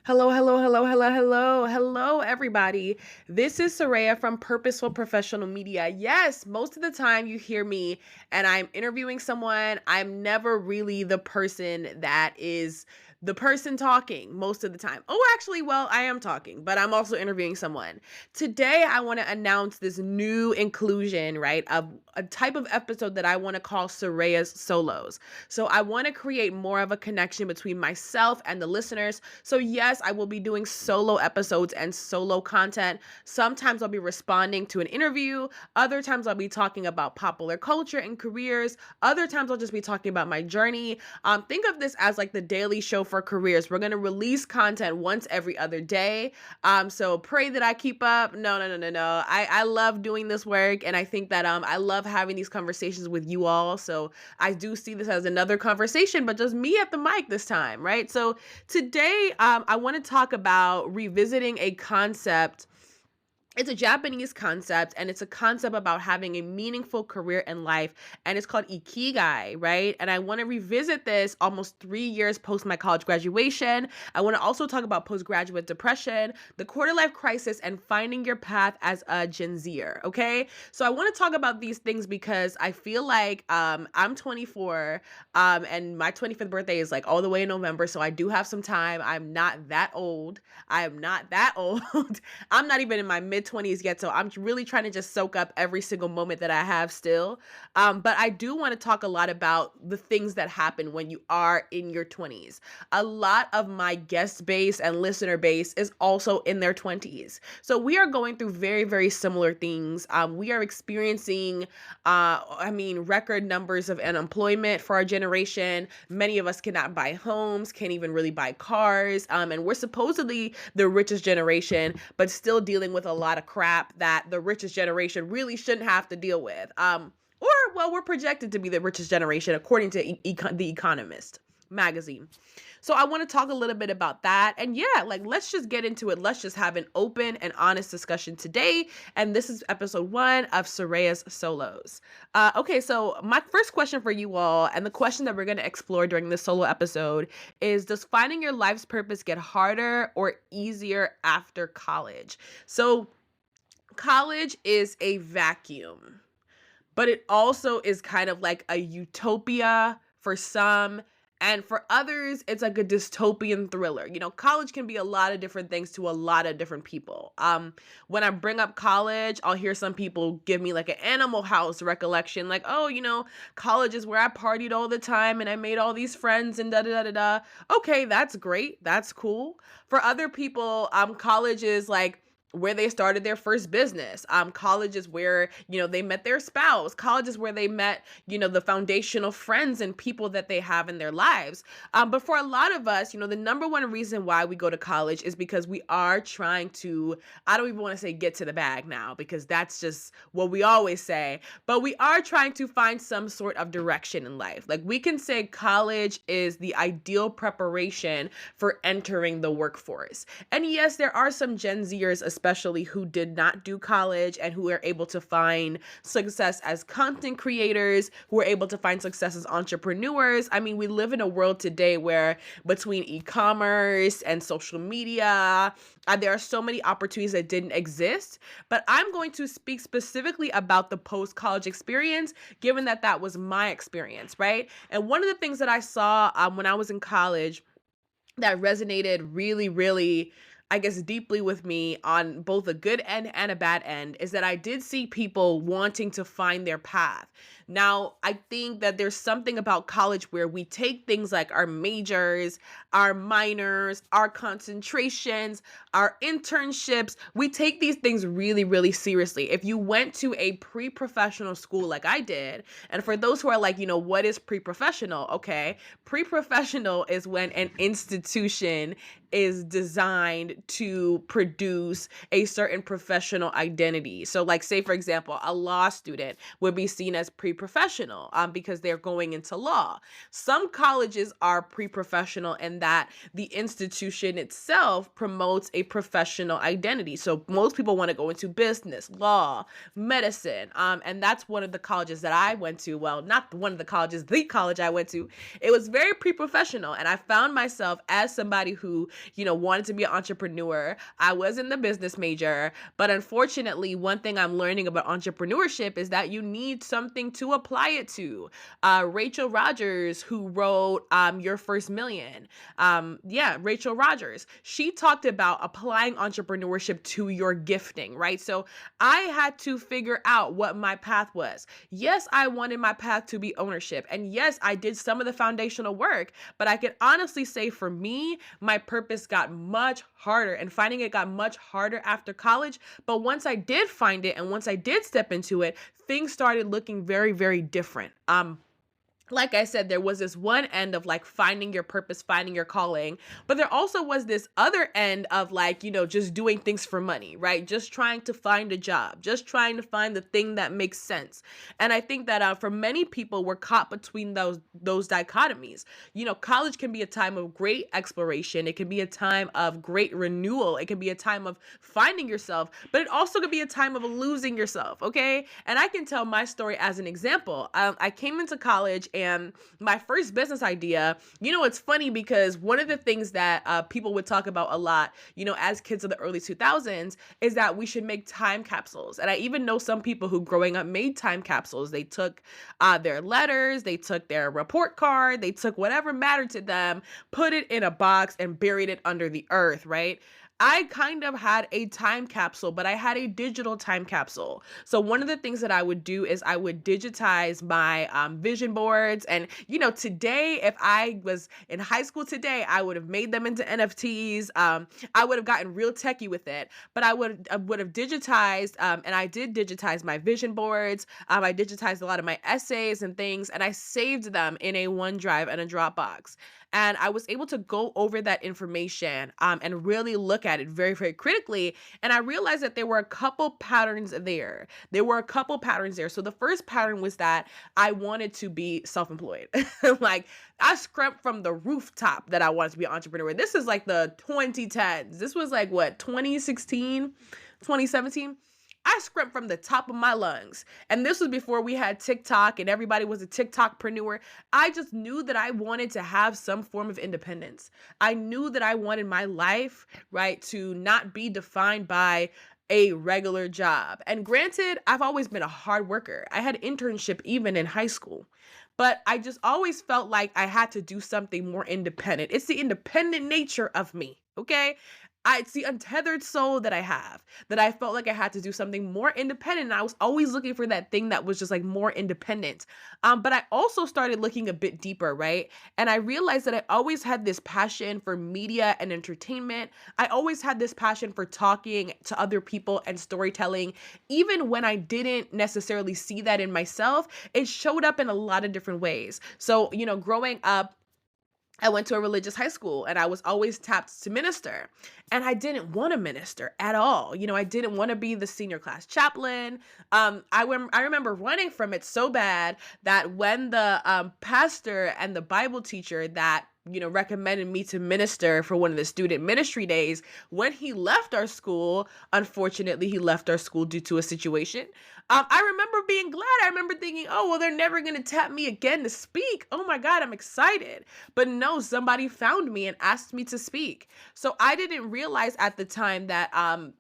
Hello, hello, hello, hello, hello, hello, everybody. This is Serea from Purposeful Professional Media. Yes, most of the time you hear me and I'm interviewing someone, I'm never really the person that is the person talking most of the time. Oh, actually, well, I am talking, but I'm also interviewing someone. Today, I want to announce this new inclusion, right, of a type of episode that I want to call Surayya's Solos. So I want to create more of a connection between myself and the listeners. So yes, I will be doing solo episodes and solo content. Sometimes I'll be responding to an interview. Other times I'll be talking about popular culture and careers. Other times I'll just be talking about my journey. Think of this as like the daily show for careers. We're going to release content once every other day. So pray that I keep up. No. I love doing this work. And I think that I love having these conversations with you all. So I do see this as another conversation, but just me at the mic this time, right? So today, I want to talk about revisiting a concept. It's a Japanese concept, and it's a concept about having a meaningful career in life, and it's called Ikigai, right? And I want to revisit this almost 3 years post my college graduation. I want to also talk about postgraduate depression, the quarter life crisis, and finding your path as a Gen Zer, okay? So I want to talk about these things because I feel like I'm 24, and my 25th birthday is like all the way in November, so I do have some time. I'm not that old. I am not that old. I'm not even in my mid 20s yet, so I'm really trying to just soak up every single moment that I have still. But I do want to talk a lot about the things that happen when you are in your 20s. A lot of my guest base and listener base is also in their 20s. So we are going through very, very similar things. We are experiencing, record numbers of unemployment for our generation. Many of us cannot buy homes, can't even really buy cars. And we're supposedly the richest generation, but still dealing with a lot of crap that the richest generation really shouldn't have to deal with. We're projected to be the richest generation according to The Economist magazine. So I want to talk a little bit about that. And yeah, let's just get into it. Let's just have an open and honest discussion today. And this is episode 1 of Surayya's Solos. Okay, so my first question for you all, and the question that we're going to explore during this solo episode, is does finding your life's purpose get harder or easier after college? So college is a vacuum, but it also is kind of like a utopia for some. And for others, it's like a dystopian thriller. You know, college can be a lot of different things to a lot of different people. When I bring up college, I'll hear some people give me like an Animal House recollection, like, oh, college is where I partied all the time and I made all these friends and da da da da da. Okay, that's great. That's cool. For other people, college is like where they started their first business. College is where, they met their spouse. College is where they met, the foundational friends and people that they have in their lives. But for a lot of us, the number one reason why we go to college is because we are trying to, I don't even want to say get to the bag now, because that's just what we always say, but we are trying to find some sort of direction in life. Like we can say college is the ideal preparation for entering the workforce. And yes, there are some Gen Zers, especially who did not do college and who are able to find success as content creators, who are able to find success as entrepreneurs. I mean, we live in a world today where between e-commerce and social media, there are so many opportunities that didn't exist. But I'm going to speak specifically about the post-college experience, given that that was my experience, right? And one of the things that I saw when I was in college that resonated really, really, I guess, deeply with me on both a good end and a bad end is that I did see people wanting to find their path. Now, I think that there's something about college where we take things like our majors, our minors, our concentrations, our internships. We take these things really, really seriously. If you went to a pre-professional school like I did, and for those who are like, what is pre-professional? Okay, pre-professional is when an institution is designed to produce a certain professional identity. So like, say, for example, a law student would be seen as pre-professional because they're going into law. Some colleges are pre-professional in that the institution itself promotes a professional identity. So most people want to go into business, law, medicine. And that's one of the colleges that I went to. Well, not one of the colleges, the college I went to. It was very pre-professional. And I found myself as somebody who wanted to be an entrepreneur. I was in the business major, but unfortunately, one thing I'm learning about entrepreneurship is that you need something to apply it to. Rachel Rogers, who wrote Your First Million. Rachel Rogers. She talked about applying entrepreneurship to your gifting, right? So I had to figure out what my path was. Yes, I wanted my path to be ownership. And yes, I did some of the foundational work, but I can honestly say for me, my purpose got much harder and finding it got much harder after college. But once I did find it and once I did step into it, things started looking very, very different. Like I said, there was this one end of like finding your purpose, finding your calling, but there also was this other end of like, just doing things for money, right? Just trying to find a job, just trying to find the thing that makes sense. And I think that for many people, we're caught between those dichotomies. College can be a time of great exploration. It can be a time of great renewal. It can be a time of finding yourself, but it also could be a time of losing yourself, okay? And I can tell my story as an example. I came into college and my first business idea, it's funny because one of the things that people would talk about a lot, as kids of the early 2000s, is that we should make time capsules. And I even know some people who growing up made time capsules. They took their letters, they took their report card, they took whatever mattered to them, put it in a box and buried it under the earth, right? I kind of had a time capsule, but I had a digital time capsule. So one of the things that I would do is I would digitize my vision boards. And, today, if I was in high school today, I would have made them into NFTs. I would have gotten real techie with it, but I would have digitized, and I did digitize my vision boards. I digitized a lot of my essays and things, and I saved them in a OneDrive and a Dropbox. And I was able to go over that information and really look at it very, very critically. And I realized that there were a couple patterns there. So the first pattern was that I wanted to be self-employed. Like I screamed from the rooftop that I wanted to be an entrepreneur. This is like the 2010s. This was like what, 2016, 2017? I screamed from the top of my lungs. And this was before we had TikTok and everybody was a TikTokpreneur. I just knew that I wanted to have some form of independence. I knew that I wanted my life, right, to not be defined by a regular job. And granted, I've always been a hard worker. I had internship even in high school. But I just always felt like I had to do something more independent. It's the independent nature of me, okay? It's the untethered soul that I have, that I felt like I had to do something more independent. And I was always looking for that thing that was just like more independent. But I also started looking a bit deeper, right? And I realized that I always had this passion for media and entertainment. I always had this passion for talking to other people and storytelling. Even when I didn't necessarily see that in myself, it showed up in a lot of different ways. So, growing up, I went to a religious high school and I was always tapped to minister. And I didn't want to minister at all. I didn't want to be the senior class chaplain. I remember running from it so bad that when the pastor and the Bible teacher that recommended me to minister for one of the student ministry days, when he left our school, unfortunately, he left our school due to a situation. I remember being glad. I remember thinking, oh, well, they're never going to tap me again to speak. Oh my God, I'm excited. But no, somebody found me and asked me to speak. So I didn't realize at the time that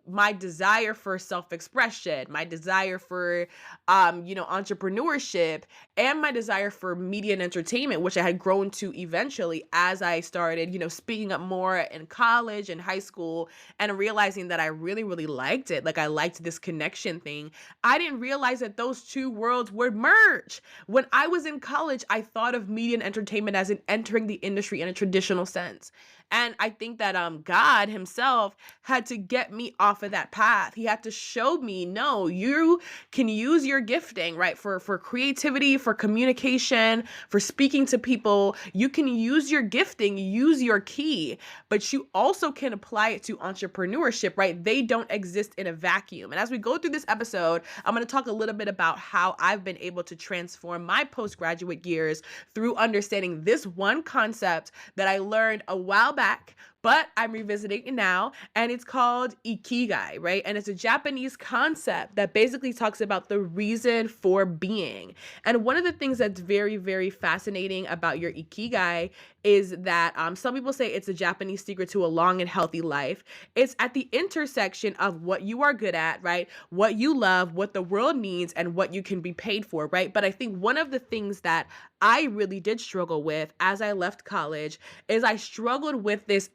my desire for self-expression, my desire for, entrepreneurship, and my desire for media and entertainment, which I had grown to eventually as I started, speaking up more in college and high school and realizing that I really, really liked it. Like I liked this connection thing. I didn't realize that those two worlds would merge. When I was in college, I thought of media and entertainment as in entering the industry in a traditional sense. And I think that God himself had to get me off of that path. He had to show me, no, you can use your gifting, right? For creativity, for communication, for speaking to people. You can use your gifting, use your key, but you also can apply it to entrepreneurship, right? They don't exist in a vacuum. And as we go through this episode, I'm going to talk a little bit about how I've been able to transform my postgraduate years through understanding this one concept that I learned a while back, but I'm revisiting it now, and it's called Ikigai, right? And it's a Japanese concept that basically talks about the reason for being. And one of the things that's very, very fascinating about your Ikigai is that some people say it's a Japanese secret to a long and healthy life. It's at the intersection of what you are good at, right? What you love, what the world needs, and what you can be paid for, right? But I think one of the things that I really did struggle with as I left college is I struggled with this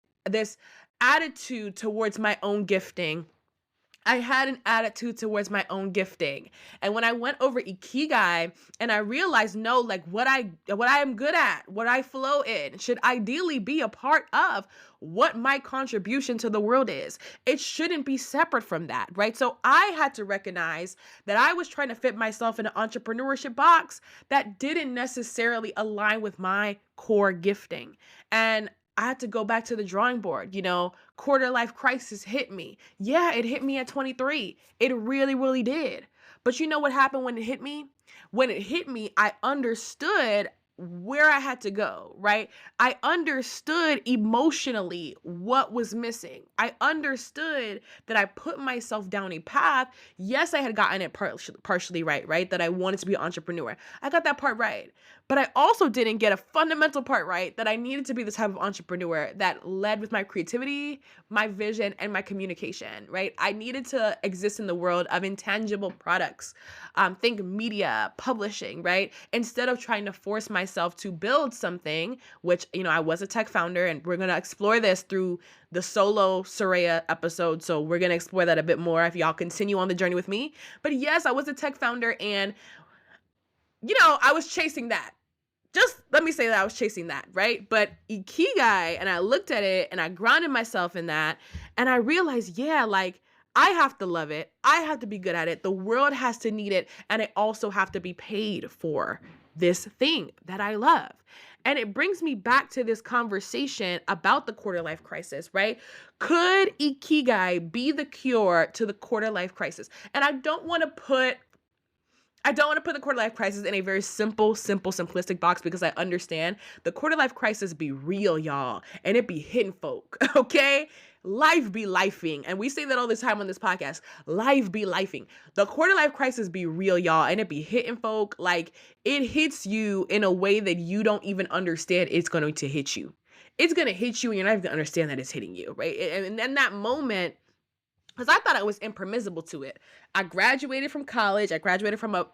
attitude towards my own gifting. I had an attitude towards my own gifting. And when I went over Ikigai and I realized, no, like what I am good at, what I flow in should ideally be a part of what my contribution to the world is. It shouldn't be separate from that, right? So I had to recognize that I was trying to fit myself in an entrepreneurship box that didn't necessarily align with my core gifting. And I had to go back to the drawing board. Quarter life crisis hit me. Yeah, it hit me at 23. It really, really did. But you know what happened when it hit me? When it hit me, I understood where I had to go, right? I understood emotionally what was missing. I understood that I put myself down a path. Yes, I had gotten it partially right? That I wanted to be an entrepreneur. I got that part right. But I also didn't get a fundamental part right, that I needed to be the type of entrepreneur that led with my creativity, my vision, and my communication, right? I needed to exist in the world of intangible products. Think media, publishing, right? Instead of trying to force myself to build something, which, I was a tech founder, and we're going to explore this through the solo Surayya episode. So we're going to explore that a bit more if y'all continue on the journey with me. But yes, I was a tech founder, and I was chasing that. Just let me say that I was chasing that, right? But Ikigai, and I looked at it and I grounded myself in that, and I realized, yeah, like I have to love it. I have to be good at it. The world has to need it. And I also have to be paid for this thing that I love. And it brings me back to this conversation about the quarter life crisis, right? Could Ikigai be the cure to the quarter life crisis? And I don't want to put the quarter life crisis in a very simple, simplistic box, because I understand the quarter life crisis be real, y'all, and it be hitting folk, okay? Life be lifing. And we say that all the time on this podcast. Life be lifing. The quarter life crisis be real, y'all, and it be hitting folk. Like, it hits you in a way that you don't even understand it's going to hit you. It's going to hit you and you're not even going to understand that it's hitting you, right? And in that moment, because I thought I was impermissible to it. I graduated from college. I graduated from a,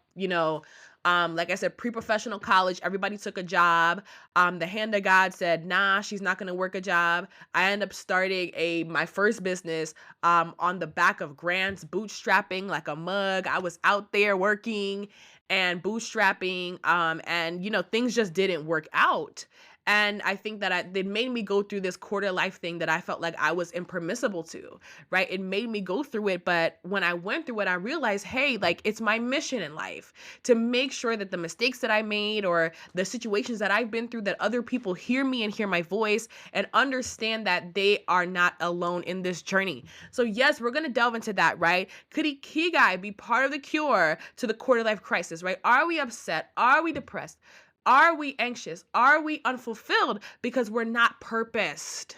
like I said, pre-professional college. Everybody took a job. The hand of God said, nah, she's not going to work a job. I ended up starting my first business on the back of grants, bootstrapping like a mug. I was out there working and bootstrapping, and, things just didn't work out. And I think that it made me go through this quarter life thing that I felt like I was impermissible to, right? It made me go through it. But when I went through it, I realized, hey, like it's my mission in life to make sure that the mistakes that I made or the situations that I've been through, that other people hear me and hear my voice and understand that they are not alone in this journey. So yes, we're going to delve into that, right? Could Ikigai be part of the cure to the quarter life crisis, right? Are we upset? Are we depressed? Are we anxious? Are we unfulfilled because we're not purposed?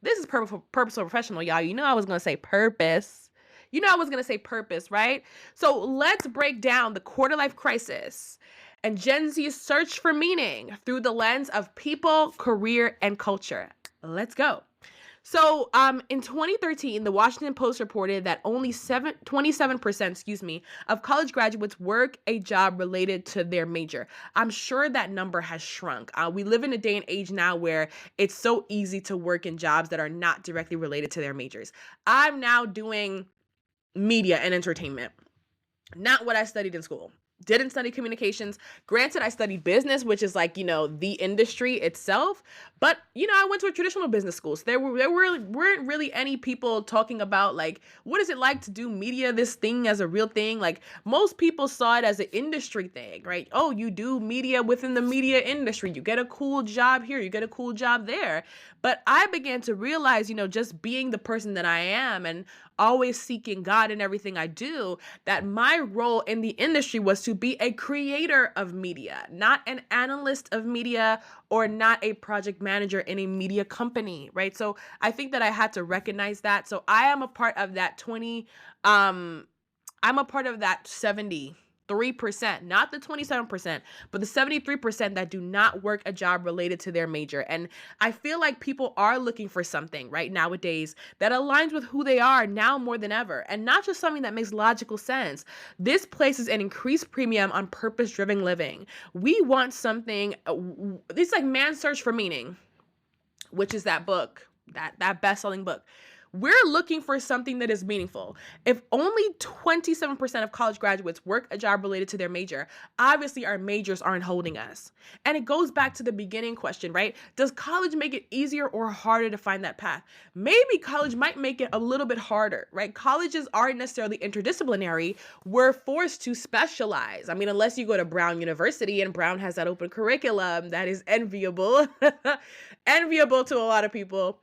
This is purposeful professional, y'all. I was going to say purpose. I was going to say purpose, right? So let's break down the quarter life crisis and Gen Z's search for meaning through the lens of people, career, and culture. Let's go. So in 2013, the Washington Post reported that only 27% of college graduates work a job related to their major. I'm sure that number has shrunk. We live in a day and age now where it's so easy to work in jobs that are not directly related to their majors. I'm now doing media and entertainment, not what I studied in school. Didn't study communications. Granted, I studied business, which is like, the industry itself. But, I went to a traditional business school. So there weren't really any people talking about like, what is it like to do media, this thing as a real thing? Like most people saw it as an industry thing, right? Oh, you do media within the media industry. You get a cool job here. You get a cool job there. But I began to realize, just being the person that I am and always seeking God in everything I do, that my role in the industry was to be a creator of media, not an analyst of media or not a project manager in a media company, right? So I think that I had to recognize that. So I am a part of that I'm a part of that 70 73%, not the 27%, but the 73% that do not work a job related to their major. And I feel like people are looking for something right nowadays that aligns with who they are now more than ever, and not just something that makes logical sense. This places an increased premium on purpose-driven living. We want something, it's like Man's Search for Meaning, which is that book, that best-selling book. We're looking for something that is meaningful. If only 27% of college graduates work a job related to their major, obviously our majors aren't holding us. And it goes back to the beginning question, right? Does college make it easier or harder to find that path? Maybe college might make it a little bit harder, right? Colleges aren't necessarily interdisciplinary. We're forced to specialize. I mean, unless you go to Brown University, and Brown has that open curriculum that is enviable, enviable to a lot of people.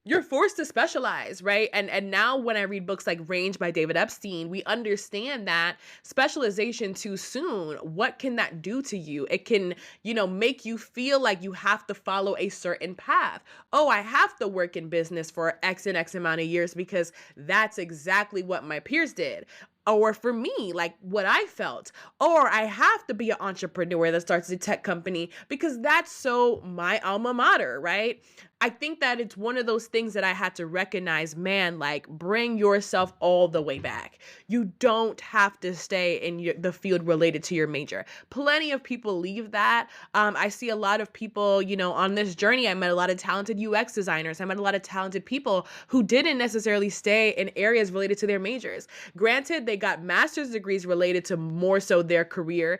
You're forced to specialize, right? And now when I read books like Range by David Epstein, we understand that specialization too soon, what can that do to you? It can, make you feel like you have to follow a certain path. Oh, I have to work in business for X and X amount of years because that's exactly what my peers did. Or for me, like what I felt, or I have to be an entrepreneur that starts a tech company because that's so my alma mater, right? I think that it's one of those things that I had to recognize, man, like bring yourself all the way back. You don't have to stay in the field related to your major. Plenty of people leave that. I see a lot of people, on this journey, I met a lot of talented UX designers. I met a lot of talented people who didn't necessarily stay in areas related to their majors. Granted, they got master's degrees related to more so their career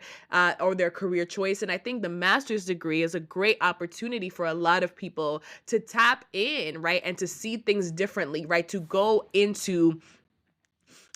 or their career choice. And I think the master's degree is a great opportunity for a lot of people to tap in, right? And to see things differently, right? To go into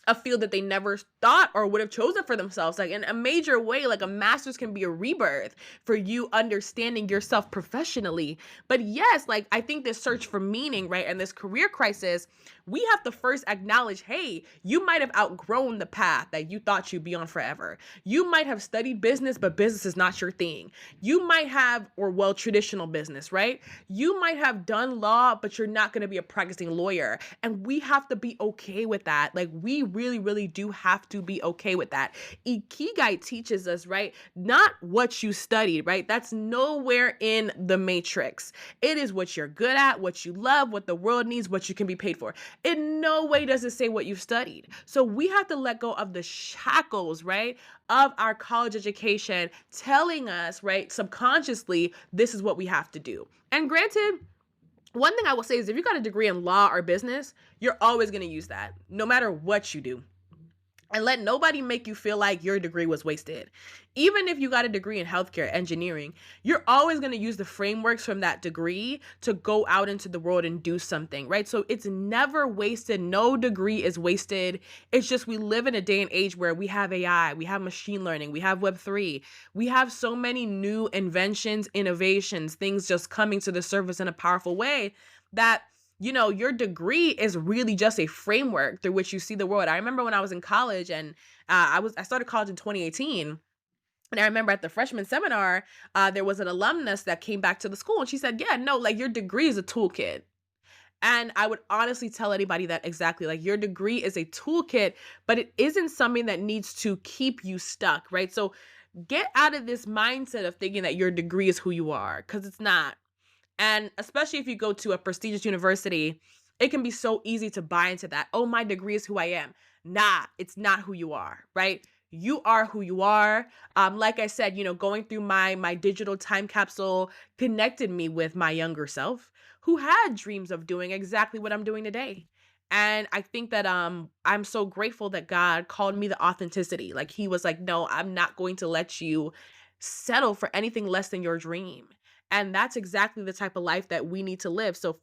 a field that they never thought or would have chosen for themselves. Like in a major way, like a master's can be a rebirth for you understanding yourself professionally. But yes, like I think this search for meaning, right? And this career crisis, we have to first acknowledge, hey, you might have outgrown the path that you thought you'd be on forever. You might have studied business, but business is not your thing. You might have, traditional business, right? You might have done law, but you're not going to be a practicing lawyer. And we have to be okay with that. Like we really, really do have to be okay with that. Ikigai teaches us, right? Not what you studied, right? That's nowhere in the matrix. It is what you're good at, what you love, what the world needs, what you can be paid for. In no way does it say what you've studied. So we have to let go of the shackles, right, of our college education telling us, right, subconsciously, this is what we have to do. And granted, one thing I will say is if you got a degree in law or business, you're always going to use that no matter what you do. And let nobody make you feel like your degree was wasted. Even if you got a degree in healthcare, engineering, you're always going to use the frameworks from that degree to go out into the world and do something, right? So it's never wasted. No degree is wasted. It's just we live in a day and age where we have AI, we have machine learning, we have Web3, we have so many new inventions, innovations, things just coming to the surface in a powerful way that your degree is really just a framework through which you see the world. I remember when I was in college and I started college in 2018. And I remember at the freshman seminar, there was an alumnus that came back to the school and she said, yeah, no, like your degree is a toolkit. And I would honestly tell anybody that exactly, like your degree is a toolkit, but it isn't something that needs to keep you stuck, right? So get out of this mindset of thinking that your degree is who you are, because it's not. And especially if you go to a prestigious university, it can be so easy to buy into that. Oh, my degree is who I am. Nah, it's not who you are, right? You are who you are. Like I said, going through my digital time capsule connected me with my younger self who had dreams of doing exactly what I'm doing today. And I think that I'm so grateful that God called me the authenticity. Like he was like, no, I'm not going to let you settle for anything less than your dream. And that's exactly the type of life that we need to live. So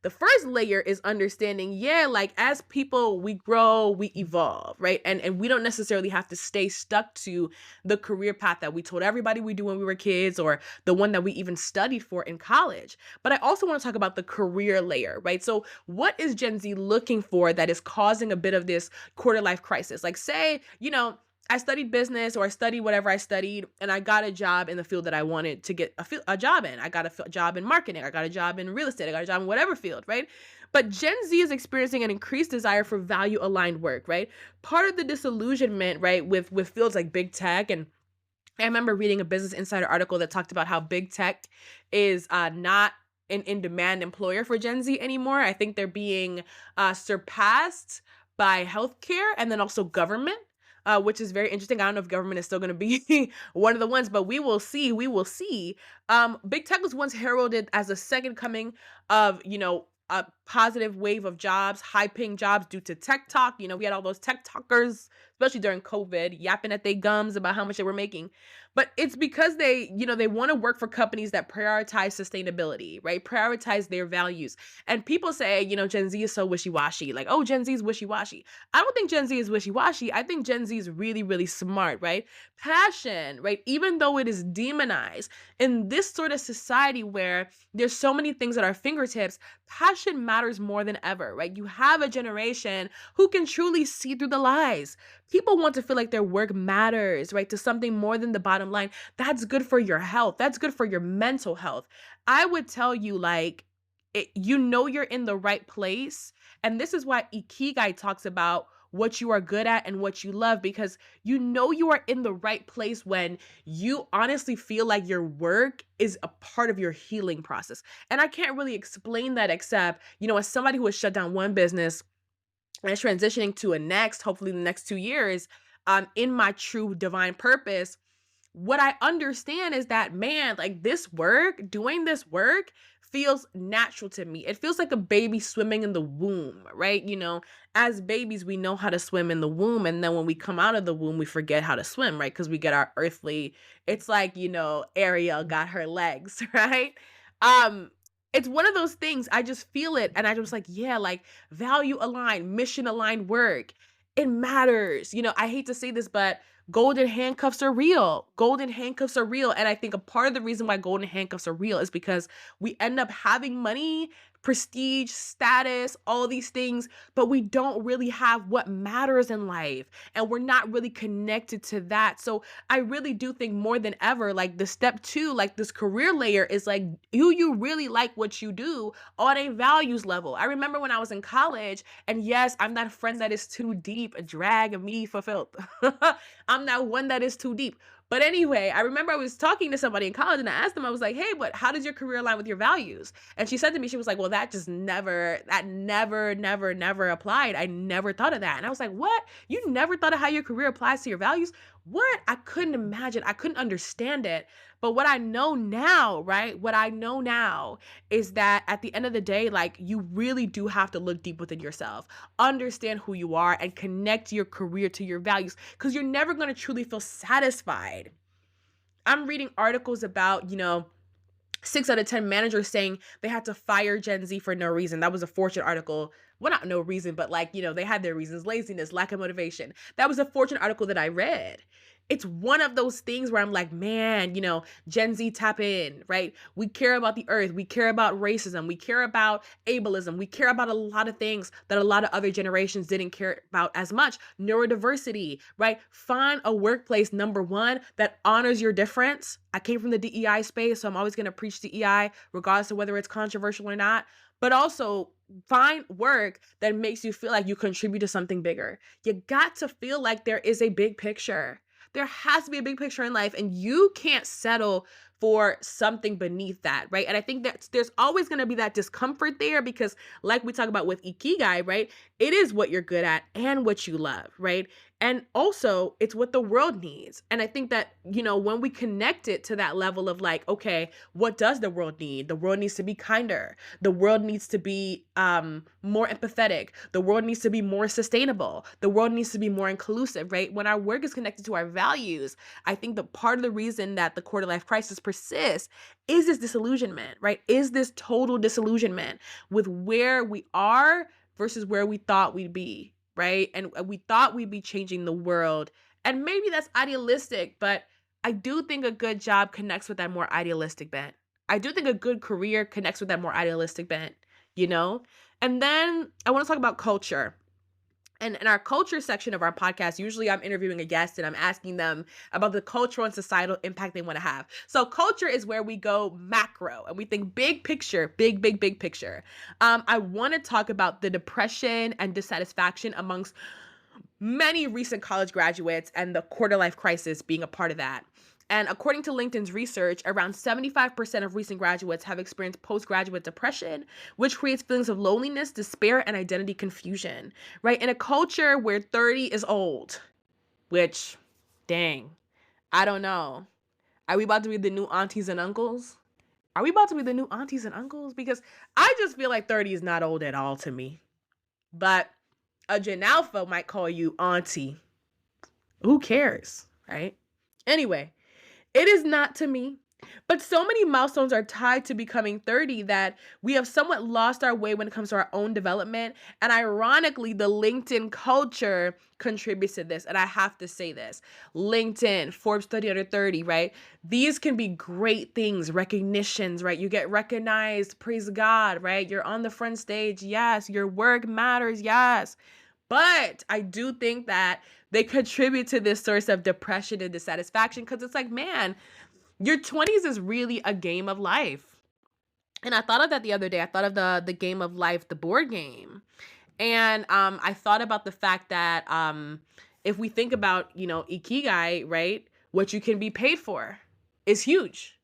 the first layer is understanding, like as people, we grow, we evolve, right? And we don't necessarily have to stay stuck to the career path that we told everybody we do when we were kids or the one that we even studied for in college. But I also want to talk about the career layer, right? So what is Gen Z looking for that is causing a bit of this quarter life crisis? Like say, I studied business or I studied whatever I studied, and I got a job in the field that I wanted to get a job in. I got a job in marketing. I got a job in real estate. I got a job in whatever field, right? But Gen Z is experiencing an increased desire for value aligned work, right? Part of the disillusionment, right, with fields like big tech, and I remember reading a Business Insider article that talked about how big tech is not an in-demand employer for Gen Z anymore. I think they're being surpassed by healthcare and then also government, which is very interesting. I don't know if government is still going to be one of the ones, but we will see. We will see. Big tech was once heralded as a second coming of, a positive wave of jobs, high-paying jobs due to tech talk. We had all those tech talkers, especially during COVID, yapping at their gums about how much they were making. But it's because they want to work for companies that prioritize sustainability, right? Prioritize their values. And people say, Gen Z is so wishy-washy. Like, oh, Gen Z is wishy-washy. I don't think Gen Z is wishy-washy. I think Gen Z is really, really smart, right? Passion, right? Even though it is demonized in this sort of society where there's so many things at our fingertips, passion matters more than ever, right? You have a generation who can truly see through the lies. People want to feel like their work matters, right? To something more than the bottom line. That's good for your health. That's good for your mental health. I would tell you, like, you're in the right place. And this is why Ikigai talks about what you are good at and what you love, because you are in the right place when you honestly feel like your work is a part of your healing process. And I can't really explain that except, as somebody who has shut down one business and is transitioning to a next, hopefully the next 2 years, in my true divine purpose, what I understand is that, man, like doing this work feels natural to me. It feels like a baby swimming in the womb, right? As babies, we know how to swim in the womb. And then when we come out of the womb, we forget how to swim, right? Because we get our earthly, it's like, Ariel got her legs, right? Um, it's one of those things. I just feel it. And I just like, yeah, like value aligned, mission aligned work. It matters. I hate to say this, but golden handcuffs are real. Golden handcuffs are real. And I think a part of the reason why golden handcuffs are real is because we end up having money, prestige, status, all these things, but we don't really have what matters in life. And we're not really connected to that. So I really do think more than ever, like the step two, like this career layer is like, do you really like what you do on a values level? I remember when I was in college, and yes, I'm that friend that is too deep, a drag of me fulfilled. I'm that one that is too deep. But anyway, I remember I was talking to somebody in college and I asked them, I was like, hey, but how does your career align with your values? And she said to me, she was like, well, that never applied. I never thought of that. And I was like, what? You never thought of how your career applies to your values? What? I couldn't imagine. I couldn't understand it. But what I know now, right? What I know now is that at the end of the day, like you really do have to look deep within yourself, understand who you are, and connect your career to your values, because you're never going to truly feel satisfied. I'm reading articles about, 6 out of 10 managers saying they had to fire Gen Z for no reason. That was a Fortune article. Well, not no reason, but like, they had their reasons: laziness, lack of motivation. That was a Fortune article that I read. It's one of those things where I'm like, man, Gen Z, tap in, right? We care about the earth. We care about racism. We care about ableism. We care about a lot of things that a lot of other generations didn't care about as much. Neurodiversity, right? Find a workplace, number one, that honors your difference. I came from the DEI space, so I'm always going to preach DEI, regardless of whether it's controversial or not. But also find work that makes you feel like you contribute to something bigger. You got to feel like there is a big picture. There has to be a big picture in life, and you can't settle for something beneath that, right? And I think that there's always going to be that discomfort there because, like we talk about with Ikigai, right? It is what you're good at and what you love, right? And also, it's what the world needs. And I think that, when we connect it to that level of like, okay, what does the world need? The world needs to be kinder. The world needs to be more empathetic. The world needs to be more sustainable. The world needs to be more inclusive, right? When our work is connected to our values, I think that part of the reason that the quarter life crisis persists is this disillusionment, right? Is this total disillusionment with where we are versus where we thought we'd be. Right? And we thought we'd be changing the world. And maybe that's idealistic, but I do think a good job connects with that more idealistic bent. I do think a good career connects with that more idealistic bent, you know? And then I want to talk about culture. And in our culture section of our podcast, usually I'm interviewing a guest and I'm asking them about the cultural and societal impact they want to have. So culture is where we go macro and we think big picture, big picture. I want to talk about the depression and dissatisfaction amongst many recent college graduates and the quarter life crisis being a part of that. And according to LinkedIn's research, around 75% of recent graduates have experienced postgraduate depression, which creates feelings of loneliness, despair, and identity confusion, right? In a culture where 30 is old, which, dang, I don't know. Are we about to be the new aunties and uncles? Are we about to be the new aunties and uncles? Because I just feel like 30 is not old at all to me. But a Gen Alpha might call you auntie. Who cares, right? Anyway, it is not to me. But so many milestones are tied to becoming 30 that we have somewhat lost our way when it comes to our own development. And ironically, the LinkedIn culture contributes to this. And I have to say this. LinkedIn, Forbes 30 under 30, right? These can be great things, recognitions, right? You get recognized, praise God, right? You're on the front stage. Yes. Your work matters. Yes. But I do think that they contribute to this source of depression and dissatisfaction because it's like, man, your 20s is really a game of life. And I thought of that the other day. I thought of the game of life, the board game. And I thought about the fact that if we think about, Ikigai, right, what you can be paid for is huge.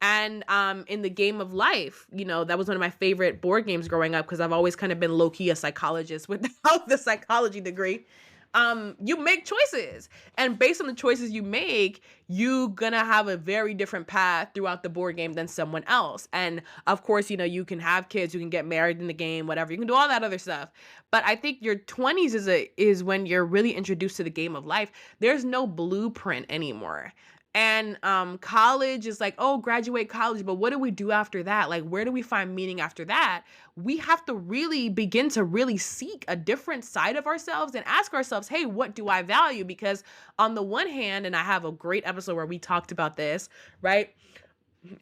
And in the game of life, that was one of my favorite board games growing up because I've always kind of been low-key a psychologist without the psychology degree. You make choices. And based on the choices you make, you're gonna have a very different path throughout the board game than someone else. And of course, you can have kids, you can get married in the game, whatever. You can do all that other stuff. But I think your 20s is when you're really introduced to the game of life. There's no blueprint anymore. And college is like, oh, graduate college, but what do we do after that? Like, where do we find meaning after that? We have to really begin to really seek a different side of ourselves and ask ourselves, hey, what do I value? Because on the one hand, and I have a great episode where we talked about this, right?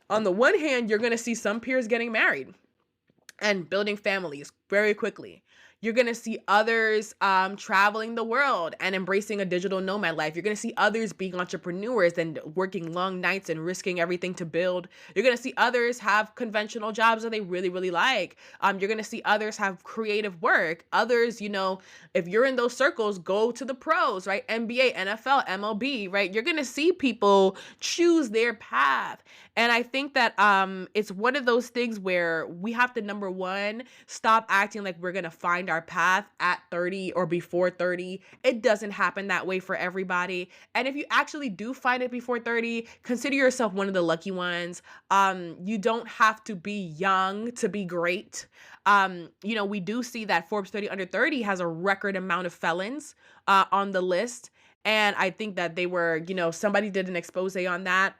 On the one hand, you're going to see some peers getting married and building families very quickly. You're going to see others traveling the world and embracing a digital nomad life. You're going to see others being entrepreneurs and working long nights and risking everything to build. You're going to see others have conventional jobs that they really, really like. You're going to see others have creative work. Others, if you're in those circles, go to the pros, right? NBA, NFL, MLB, right? You're going to see people choose their path. And I think that it's one of those things where we have to, number one, stop acting like we're going to find our path at 30 or before 30. It doesn't happen that way for everybody. And if you actually do find it before 30, consider yourself one of the lucky ones. You don't have to be young to be great. We do see that Forbes 30 under 30 has a record amount of felons on the list. And I think that they were, somebody did an expose on that.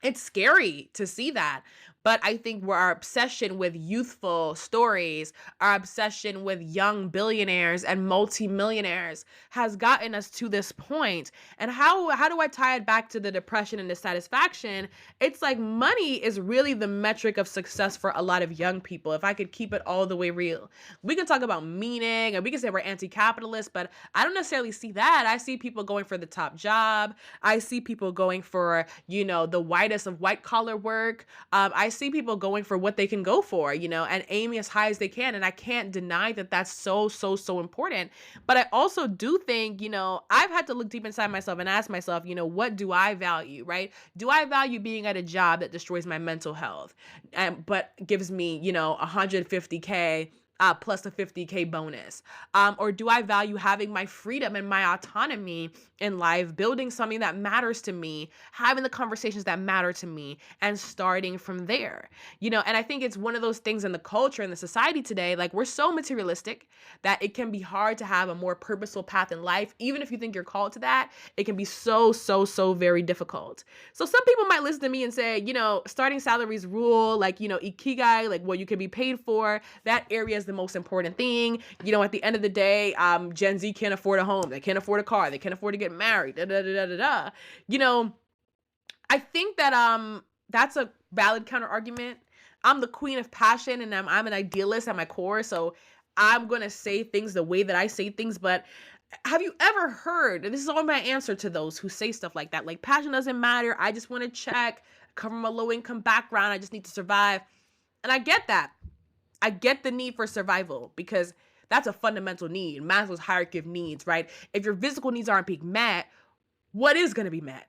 It's scary to see that. But I think our obsession with youthful stories, our obsession with young billionaires and multimillionaires has gotten us to this point. And how do I tie it back to the depression and dissatisfaction? It's like money is really the metric of success for a lot of young people. If I could keep it all the way real, we can talk about meaning and we can say we're anti-capitalist, but I don't necessarily see that. I see people going for the top job. I see people going for, the whitest of white collar work. I see people going for what they can go for, and aiming as high as they can. And I can't deny that that's so important. But I also do think, I've had to look deep inside myself and ask myself, what do I value, right? Do I value being at a job that destroys my mental health, but gives me, 150K plus a 50K bonus? Or do I value having my freedom and my autonomy in life, building something that matters to me, having the conversations that matter to me, and starting from there? And I think it's one of those things in the culture and the society today, like we're so materialistic that it can be hard to have a more purposeful path in life. Even if you think you're called to that, it can be so very difficult. So some people might listen to me and say, starting salaries rule, like, Ikigai, like what you can be paid for, that area is the most important thing. At the end of the day, Gen Z can't afford a home. They can't afford a car. They can't afford to get married. I think that that's a valid counter argument. I'm the queen of passion and I'm an idealist at my core. So I'm going to say things the way that I say things. But have you ever heard, and this is all my answer to those who say stuff like that, like passion doesn't matter. I just want to check, come from a low income background. I just need to survive. And I get that. I get the need for survival because that's a fundamental need. Maslow's hierarchy of needs, right? If your physical needs aren't being met, what is going to be met?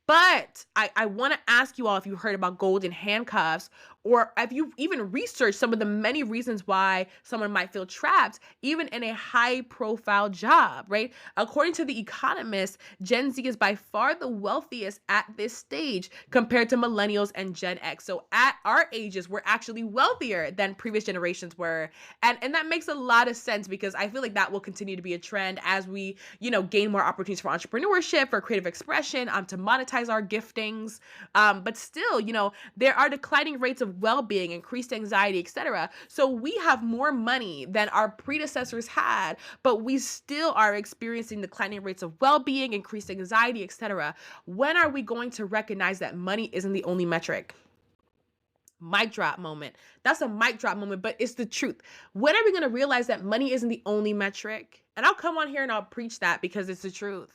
But I want to ask you all if you heard about golden handcuffs, or if you even researched some of the many reasons why someone might feel trapped, even in a high profile job, right? According to The Economist, Gen Z is by far the wealthiest at this stage compared to millennials and Gen X. So at our ages, we're actually wealthier than previous generations were. And that makes a lot of sense because I feel like that will continue to be a trend as we, gain more opportunities for entrepreneurship, for creative expression, to monetize our giftings. But still, there are declining rates of well-being, increased anxiety, etc. So we have more money than our predecessors had, but we still are experiencing declining rates of well-being, increased anxiety, etc. When are we going to recognize that money isn't the only metric? Mic drop moment. That's a mic drop moment, but it's the truth. When are we going to realize that money isn't the only metric? And I'll come on here and I'll preach that because it's the truth.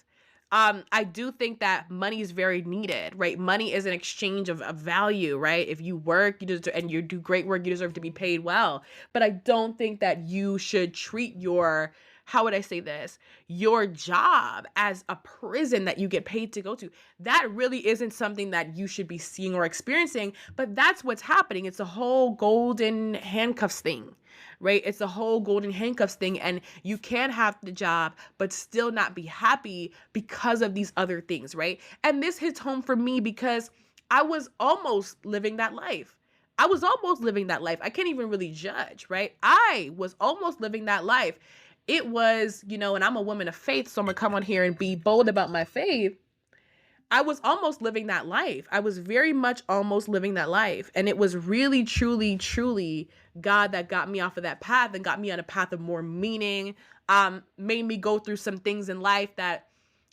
I do think that money is very needed, right? Money is an exchange of value, right? If you work, and you do great work, you deserve to be paid well. But I don't think that you should treat how would I say this? Your job as a prison that you get paid to go to. That really isn't something that you should be seeing or experiencing, but that's what's happening. It's a whole golden handcuffs thing, right? It's a whole golden handcuffs thing. And you can have the job, but still not be happy because of these other things, right? And this hits home for me because I was almost living that life. I can't even really judge, right? I was almost living that life. It was, and I'm a woman of faith, so I'm gonna come on here and be bold about my faith. I was almost living that life. I was very much almost living that life. And it was really, truly, truly God that got me off of that path and got me on a path of more meaning, made me go through some things in life that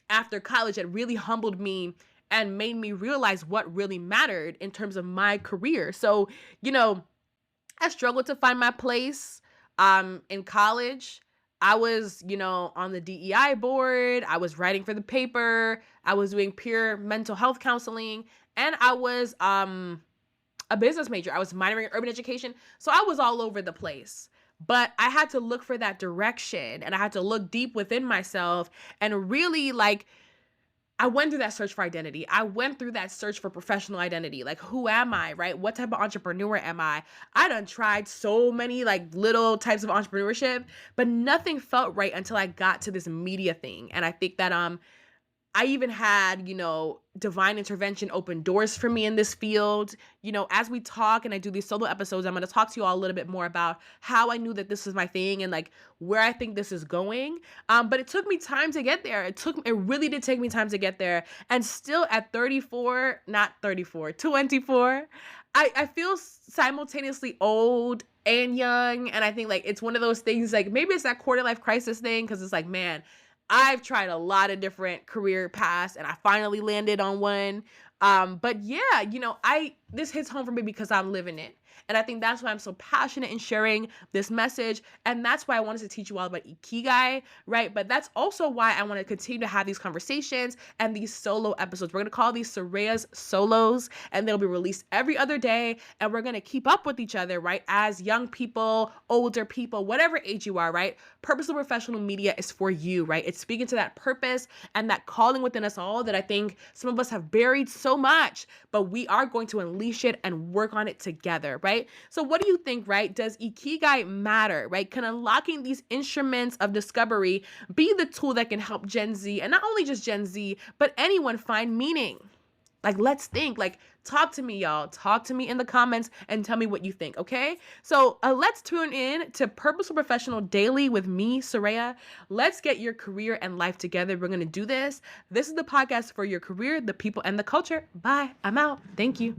after college had really humbled me and made me realize what really mattered in terms of my career. So, I struggled to find my place in college. I was, on the DEI board. I was writing for the paper. I was doing peer mental health counseling. And I was a business major. I was minoring in urban education. So I was all over the place. But I had to look for that direction. And I had to look deep within myself and really I went through that search for identity. I went through that search for professional identity. Like, who am I, right? What type of entrepreneur am I? I done tried so many little types of entrepreneurship, but nothing felt right until I got to this media thing. And I think that I even had, divine intervention open doors for me in this field. As we talk and I do these solo episodes, I'm going to talk to you all a little bit more about how I knew that this was my thing and where I think this is going. But it took me time to get there. It really did take me time to get there. And still at 24, 24, I feel simultaneously old and young. And I think it's one of those things, maybe it's that quarter life crisis thing. Cause it's man, I've tried a lot of different career paths and I finally landed on one. But yeah, this hits home for me because I'm living it. And I think that's why I'm so passionate in sharing this message. And that's why I wanted to teach you all about Ikigai, right? But that's also why I want to continue to have these conversations and these solo episodes. We're going to call these Surayya's solos, and they'll be released every other day. And we're going to keep up with each other, right? As young people, older people, whatever age you are, right? Purposeful Professional Media is for you, right? It's speaking to that purpose and that calling within us all that I think some of us have buried so much, but we are going to unleash it and work on it together, right? So what do you think, right? Does Ikigai matter, right? Can unlocking these instruments of discovery be the tool that can help Gen Z, and not only just Gen Z, but anyone find meaning? Let's think, talk to me, y'all. Talk to me in the comments and tell me what you think, okay? So let's tune in to Purposeful Professional Daily with me, Serea. Let's get your career and life together. We're going to do this. This is the podcast for your career, the people, and the culture. Bye. I'm out. Thank you.